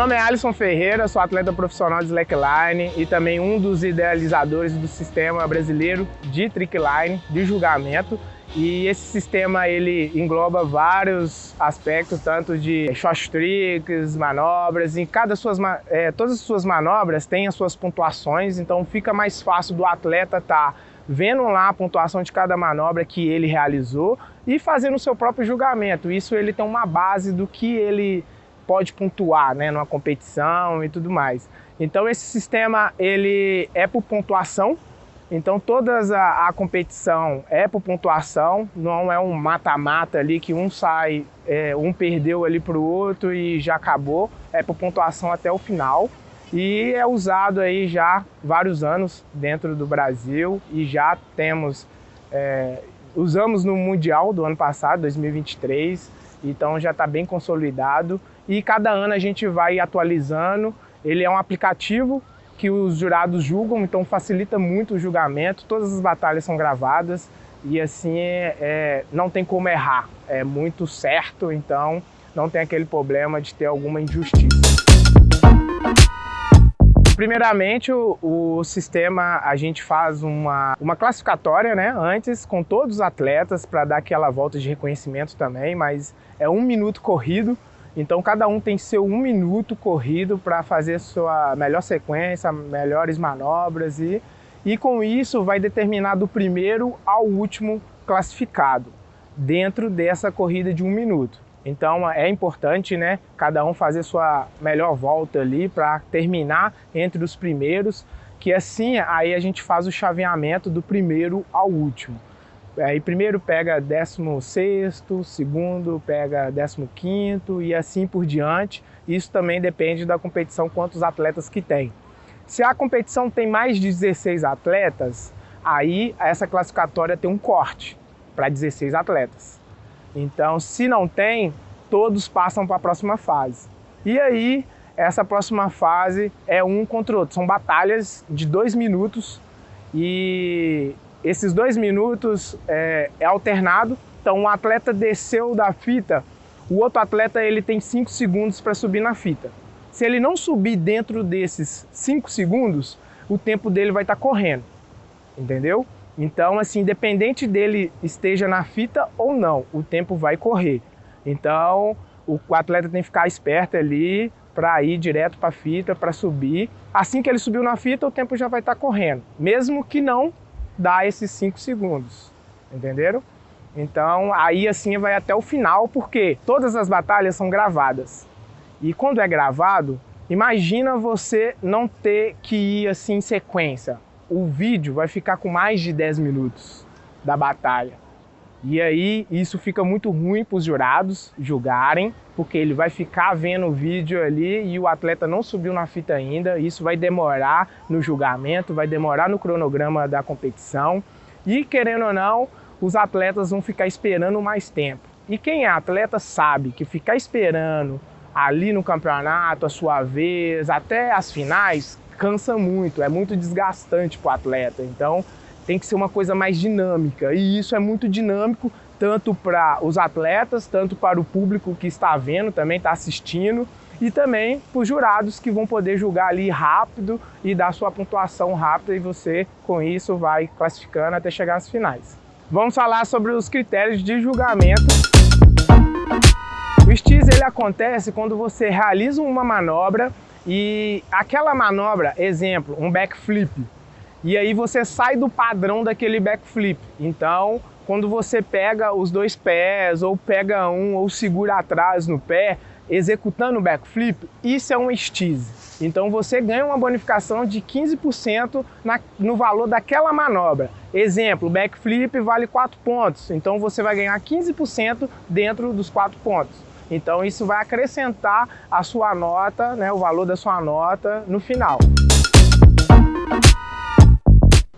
nome é Alisson Ferreira, sou atleta profissional de slackline e também um dos idealizadores do sistema brasileiro de trickline, de julgamento. E esse sistema ele engloba vários aspectos, tanto de short tricks, manobras, e todas as suas manobras têm as suas pontuações, então fica mais fácil do atleta estar vendo lá a pontuação de cada manobra que ele realizou e fazendo o seu próprio julgamento. Isso ele tem uma base do que ele pode pontuar, né, numa competição e tudo mais. Então esse sistema ele é por pontuação. Então toda a competição é por pontuação, não é um mata-mata ali que um sai, um perdeu ali para o outro e já acabou, é por pontuação até o final. E é usado aí já vários anos dentro do Brasil e já temos, usamos no Mundial do ano passado, 2023, então já está bem consolidado e cada ano a gente vai atualizando. Ele é um aplicativo que os jurados julgam, então facilita muito o julgamento, todas as batalhas são gravadas e assim não tem como errar, é muito certo, então não tem aquele problema de ter alguma injustiça. Primeiramente, o sistema, a gente faz uma classificatória, né, antes com todos os atletas para dar aquela volta de reconhecimento também, mas é 1 minuto corrido. Então cada um tem seu 1 minuto corrido para fazer sua melhor sequência, melhores manobras e com isso vai determinar do primeiro ao último classificado dentro dessa corrida de 1 minuto. Então é importante, né, cada um fazer sua melhor volta ali para terminar entre os primeiros, que assim aí a gente faz o chaveamento do primeiro ao último. Aí primeiro pega 16º, segundo pega 15º e assim por diante. Isso também depende da competição, quantos atletas que tem. Se a competição tem mais de 16 atletas, aí essa classificatória tem um corte para 16 atletas. Então se não tem, todos passam para a próxima fase. E aí essa próxima fase é um contra o outro, são batalhas de 2 minutos e esses 2 minutos é alternado, então um atleta desceu da fita, o outro atleta ele tem 5 segundos para subir na fita. Se ele não subir dentro desses 5 segundos, o tempo dele vai estar correndo, entendeu? Então assim, independente dele esteja na fita ou não, o tempo vai correr. Então o atleta tem que ficar esperto ali para ir direto para a fita, para subir. Assim que ele subiu na fita, o tempo já vai estar correndo, mesmo que não dá esses 5 segundos, entenderam? Então aí assim vai até o final, porque todas as batalhas são gravadas. E quando é gravado, imagina você não ter que ir assim em sequência. O vídeo vai ficar com mais de 10 minutos da batalha. E aí isso fica muito ruim para os jurados julgarem, porque ele vai ficar vendo o vídeo ali e o atleta não subiu na fita ainda. Isso vai demorar no julgamento, vai demorar no cronograma da competição. E querendo ou não, os atletas vão ficar esperando mais tempo. E quem é atleta sabe que ficar esperando ali no campeonato, a sua vez, até as finais, cansa muito, é muito desgastante para o atleta. Então tem que ser uma coisa mais dinâmica, e isso é muito dinâmico tanto para os atletas, tanto para o público que está vendo, também está assistindo, e também para os jurados que vão poder julgar ali rápido e dar sua pontuação rápida, e você com isso vai classificando até chegar às finais. Vamos falar sobre os critérios de julgamento. O Steez ele acontece quando você realiza uma manobra e aquela manobra, exemplo, um backflip, e aí você sai do padrão daquele backflip. Então, quando você pega os 2 pés, ou pega um, ou segura atrás no pé, executando o backflip, isso é um Steez. Então você ganha uma bonificação de 15% no valor daquela manobra. Exemplo, o backflip vale 4 pontos, então você vai ganhar 15% dentro dos 4 pontos. Então isso vai acrescentar a sua nota, né, o valor da sua nota no final.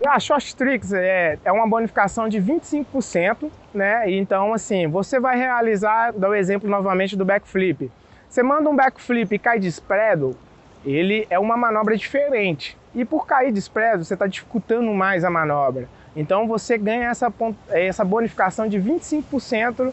A Short Tricks é uma bonificação de 25%, né? Então, assim, você vai realizar, dá o exemplo novamente do backflip. Você manda um backflip e cai de spread, ele é uma manobra diferente. E por cair de spread, você está dificultando mais a manobra. Então, você ganha essa bonificação de 25%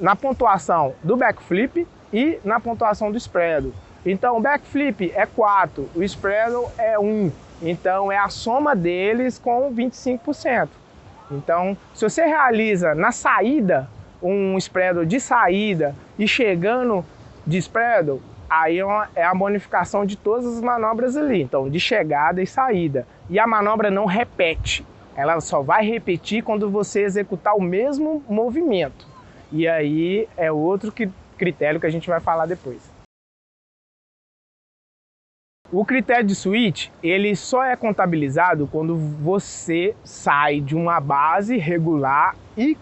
na pontuação do backflip e na pontuação do Spreadle. Então o backflip é 4, o Spreadle é 1, então é a soma deles com 25%. Então se você realiza na saída um Spreadle de saída e chegando de Spreadle, aí é a bonificação de todas as manobras ali, então de chegada e saída. E a manobra não repete, ela só vai repetir quando você executar o mesmo movimento. E aí é outro critério que a gente vai falar depois. O critério de switch, ele só é contabilizado quando você sai de uma base regular e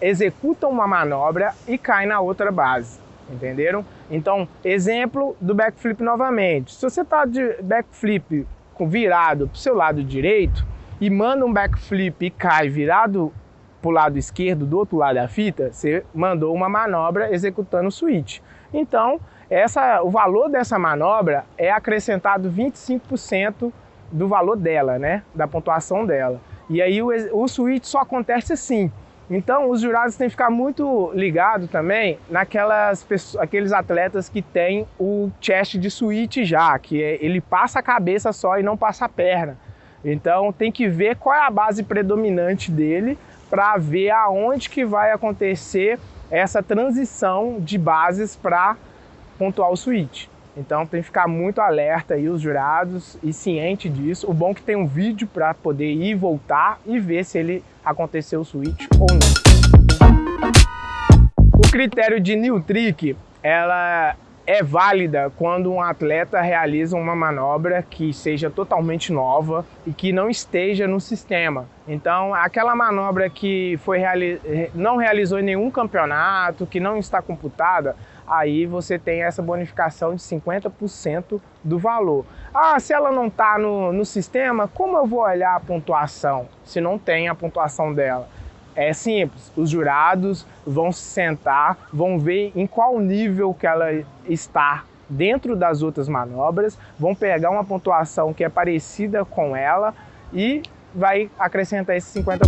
executa uma manobra e cai na outra base, entenderam? Então, exemplo do backflip novamente. Se você está de backflip virado para o seu lado direito e manda um backflip e cai virado para o lado esquerdo, do outro lado da fita, você mandou uma manobra executando o switch. Então, o valor dessa manobra é acrescentado 25% do valor dela, né? Da pontuação dela. E aí o switch só acontece assim. Então os jurados têm que ficar muito ligados também aqueles atletas que têm o chest de switch já, que ele passa a cabeça só e não passa a perna. Então tem que ver qual é a base predominante dele para ver aonde que vai acontecer essa transição de bases para pontuar o switch. Então tem que ficar muito alerta aí os jurados e ciente disso. O bom é que tem um vídeo para poder ir e voltar e ver se ele aconteceu o switch ou não. O critério de new trick, ela é válida quando um atleta realiza uma manobra que seja totalmente nova e que não esteja no sistema. Então, aquela manobra que não realizou em nenhum campeonato, que não está computada, aí você tem essa bonificação de 50% do valor. Ah, se ela não está no sistema, como eu vou olhar a pontuação se não tem a pontuação dela? É simples, os jurados vão se sentar, vão ver em qual nível que ela está dentro das outras manobras, vão pegar uma pontuação que é parecida com ela e vai acrescentar esse 50%.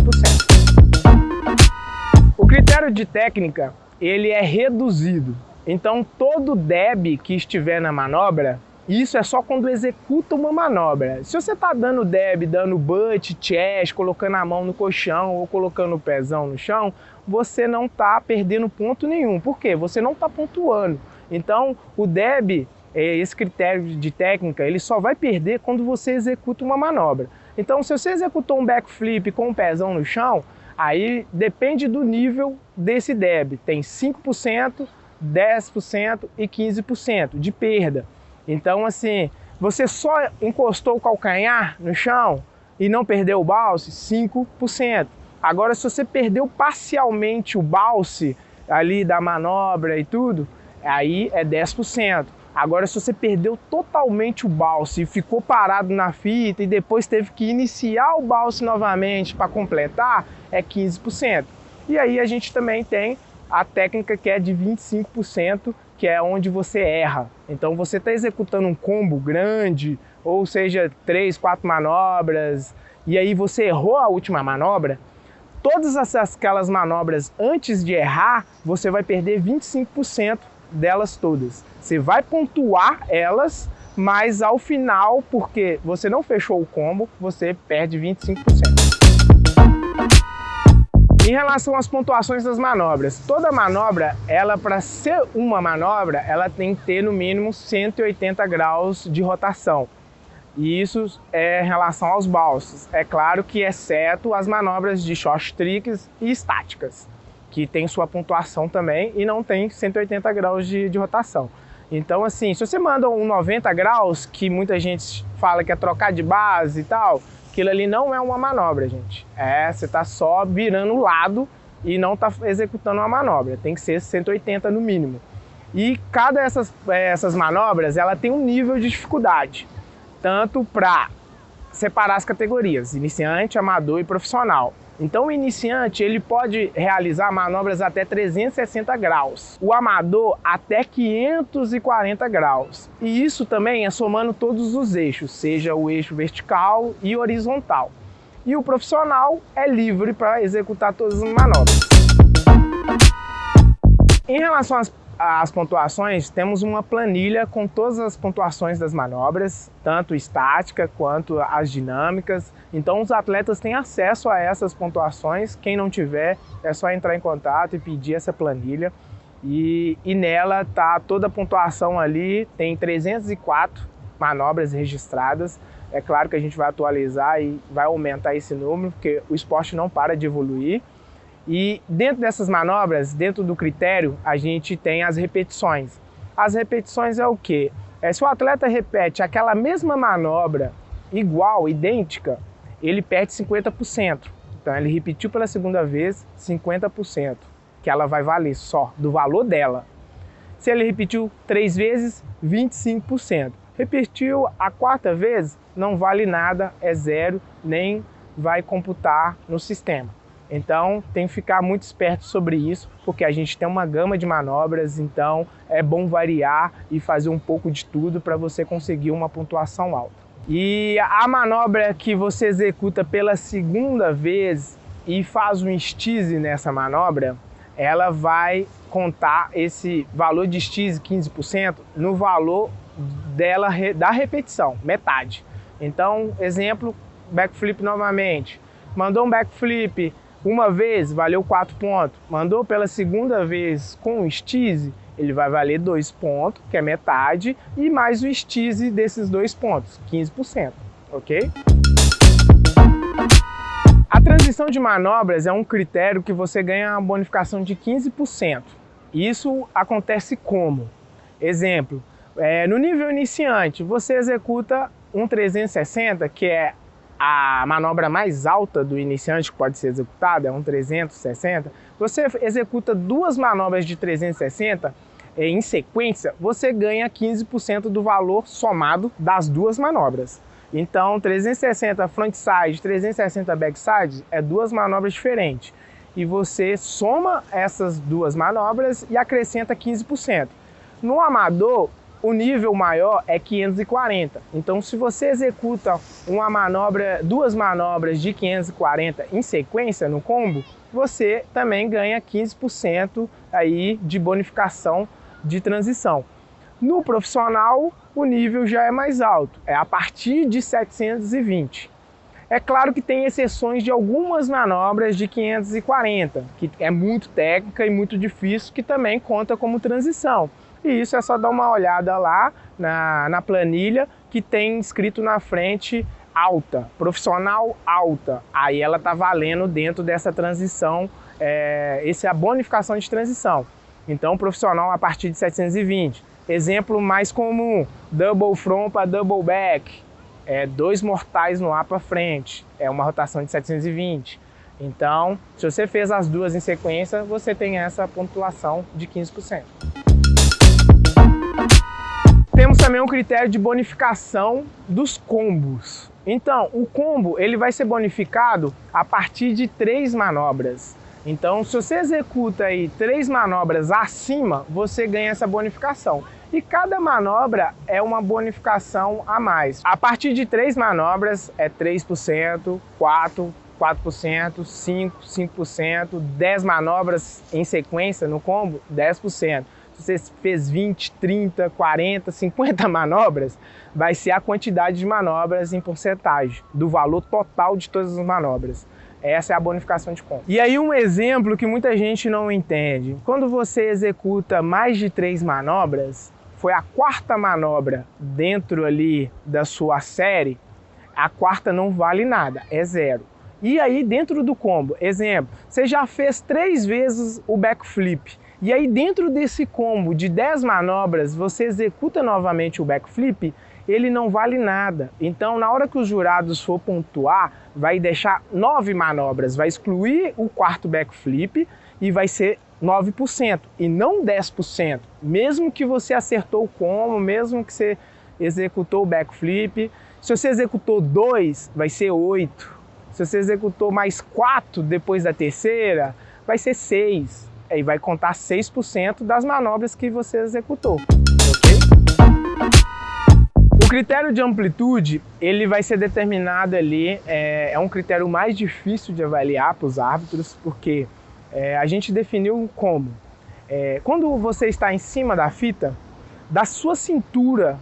O critério de técnica, ele é reduzido. Então todo deb que estiver na manobra, isso é só quando executa uma manobra. Se você está dando deb, dando butt, chest, colocando a mão no colchão ou colocando o pezão no chão, você não está perdendo ponto nenhum. Por quê? Você não está pontuando. Então o deb, esse critério de técnica, ele só vai perder quando você executa uma manobra. Então se você executou um backflip com o pezão no chão, aí depende do nível desse deb. Tem 5%, 10% e 15% de perda. Então assim, você só encostou o calcanhar no chão e não perdeu o bounce, 5%. Agora se você perdeu parcialmente o bounce ali da manobra e tudo, aí é 10%. Agora se você perdeu totalmente o bounce e ficou parado na fita e depois teve que iniciar o bounce novamente para completar, é 15%. E aí a gente também tem a técnica que é de 25%, que é onde você erra. Então você está executando um combo grande, ou seja, 3, 4 manobras, e aí você errou a última manobra, todas aquelas manobras antes de errar, você vai perder 25% delas todas. Você vai pontuar elas, mas ao final, porque você não fechou o combo, você perde 25%. Em relação às pontuações das manobras, toda manobra, ela para ser uma manobra, ela tem que ter no mínimo 180 graus de rotação. E isso é em relação aos bounces. É claro que exceto as manobras de short tricks e estáticas, que tem sua pontuação também e não tem 180 graus de rotação. Então assim, se você manda um 90 graus, que muita gente fala que é trocar de base e tal, aquilo ali não é uma manobra, gente. Você está só virando o lado e não está executando uma manobra. Tem que ser 180 no mínimo. E cada essas manobras, ela tem um nível de dificuldade. Tanto para separar as categorias, iniciante, amador e profissional. Então o iniciante ele pode realizar manobras até 360 graus, o amador até 540 graus. E isso também é somando todos os eixos, seja o eixo vertical e horizontal. E o profissional é livre para executar todas as manobras. Em relação as pontuações, temos uma planilha com todas as pontuações das manobras, tanto estática quanto as dinâmicas. Então os atletas têm acesso a essas pontuações. Quem não tiver, é só entrar em contato e pedir essa planilha. E nela tá toda a pontuação ali, tem 304 manobras registradas. É claro que a gente vai atualizar e vai aumentar esse número, porque o esporte não para de evoluir. E dentro dessas manobras, dentro do critério, a gente tem as repetições. As repetições é o quê? Se o atleta repete aquela mesma manobra igual, idêntica, ele perde 50%. Então ele repetiu pela segunda vez 50%, que ela vai valer só do valor dela. Se ele repetiu 3 vezes, 25%. Repetiu a 4ª vez, não vale nada, é zero, nem vai computar no sistema. Então tem que ficar muito esperto sobre isso, porque a gente tem uma gama de manobras, então é bom variar e fazer um pouco de tudo para você conseguir uma pontuação alta. E a manobra que você executa pela segunda vez e faz um steeze nessa manobra, ela vai contar esse valor de steeze 15% no valor dela da repetição, metade. Então, exemplo, backflip novamente. Mandou um backflip uma vez, valeu 4 pontos. Mandou pela segunda vez com o steeze, ele vai valer 2 pontos, que é metade, e mais o steeze desses 2 pontos, 15%, ok? A transição de manobras é um critério que você ganha uma bonificação de 15%. Isso acontece como? Exemplo, no nível iniciante, você executa um 360, que é a manobra mais alta do iniciante que pode ser executada, é um 360. Você executa 2 manobras de 360 em sequência, você ganha 15% do valor somado das 2 manobras. Então, 360 frontside, 360 backside é 2 manobras diferentes. E você soma essas 2 manobras e acrescenta 15%. No amador, o nível maior é 540. Então, se você executa 2 manobras de 540 em sequência no combo, você também ganha 15% aí de bonificação de transição. No profissional, o nível já é mais alto, é a partir de 720. É claro que tem exceções de algumas manobras de 540, que é muito técnica e muito difícil, que também conta como transição. E isso é só dar uma olhada lá na planilha, que tem escrito na frente alta, profissional alta. Aí ela está valendo dentro dessa transição, essa é a bonificação de transição. Então profissional a partir de 720. Exemplo mais comum, double front para double back. 2 mortais no ar para frente, é uma rotação de 720. Então, se você fez as 2 em sequência, você tem essa pontuação de 15%. Temos também um critério de bonificação dos combos. Então, o combo ele vai ser bonificado a partir de 3 manobras. Então, se você executa aí 3 manobras acima, você ganha essa bonificação. E cada manobra é uma bonificação a mais. A partir de 3 manobras é 3%, 4%, 5%, 10 manobras em sequência no combo, 10%. Se você fez 20, 30, 40, 50 manobras, vai ser a quantidade de manobras em porcentagem do valor total de todas as manobras. Essa é a bonificação de combo. E aí um exemplo que muita gente não entende. Quando você executa mais de 3 manobras, foi a 4ª manobra dentro ali da sua série, a 4ª não vale nada, é 0. E aí dentro do combo, exemplo, você já fez 3 vezes o backflip, e aí dentro desse combo de 10 manobras, você executa novamente o backflip, ele não vale nada. Então na hora que os jurados for pontuar, vai deixar 9 manobras, vai excluir o 4º backflip e vai ser 9% e não 10%. Mesmo que você acertou o combo, mesmo que você executou o backflip, se você executou 2, vai ser 8. Se você executou mais 4 depois da terceira, vai ser 6. Aí vai contar 6% das manobras que você executou, ok? O critério de amplitude, ele vai ser determinado ali, é um critério mais difícil de avaliar para os árbitros, porque a gente definiu como Quando você está em cima da fita, da sua cintura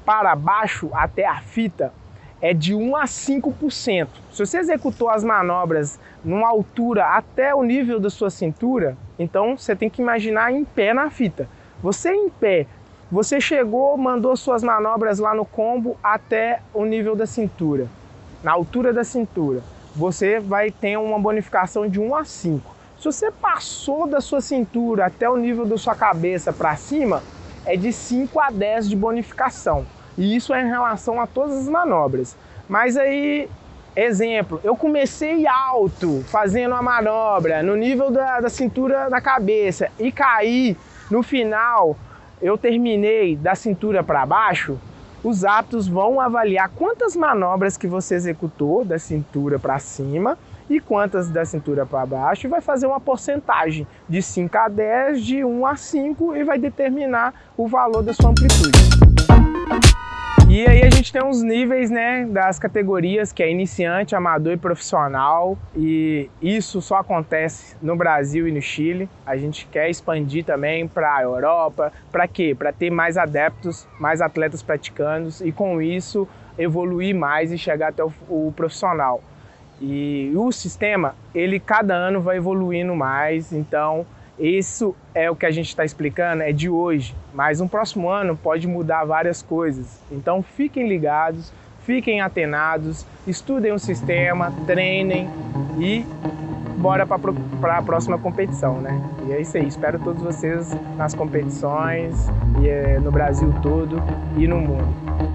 para baixo até a fita é de 1 a 5%. Se você executou as manobras numa altura até o nível da sua cintura, então você tem que imaginar em pé na fita. Você em pé, você chegou, mandou suas manobras lá no combo até o nível da cintura, na altura da cintura, você vai ter uma bonificação de 1 a 5. Se você passou da sua cintura até o nível da sua cabeça para cima, é de 5 a 10 de bonificação. E isso é em relação a todas as manobras. Mas aí, exemplo, eu comecei alto, fazendo a manobra no nível da cintura na cabeça e caí, no final eu terminei da cintura para baixo, os aptos vão avaliar quantas manobras que você executou da cintura para cima e quantas da cintura para baixo, e vai fazer uma porcentagem de 5 a 10, de 1 a 5 e vai determinar o valor da sua amplitude. E aí a gente tem uns níveis, né, das categorias, que é iniciante, amador e profissional, e isso só acontece no Brasil e no Chile. A gente quer expandir também para a Europa. Para quê? Para ter mais adeptos, mais atletas praticantes e com isso evoluir mais e chegar até o profissional. E o sistema, ele cada ano vai evoluindo mais, então isso é o que a gente está explicando, é de hoje, mas no próximo ano pode mudar várias coisas. Então fiquem ligados, fiquem atenados, estudem o sistema, treinem e bora para a próxima competição, né? E é isso aí, espero todos vocês nas competições, no Brasil todo e no mundo.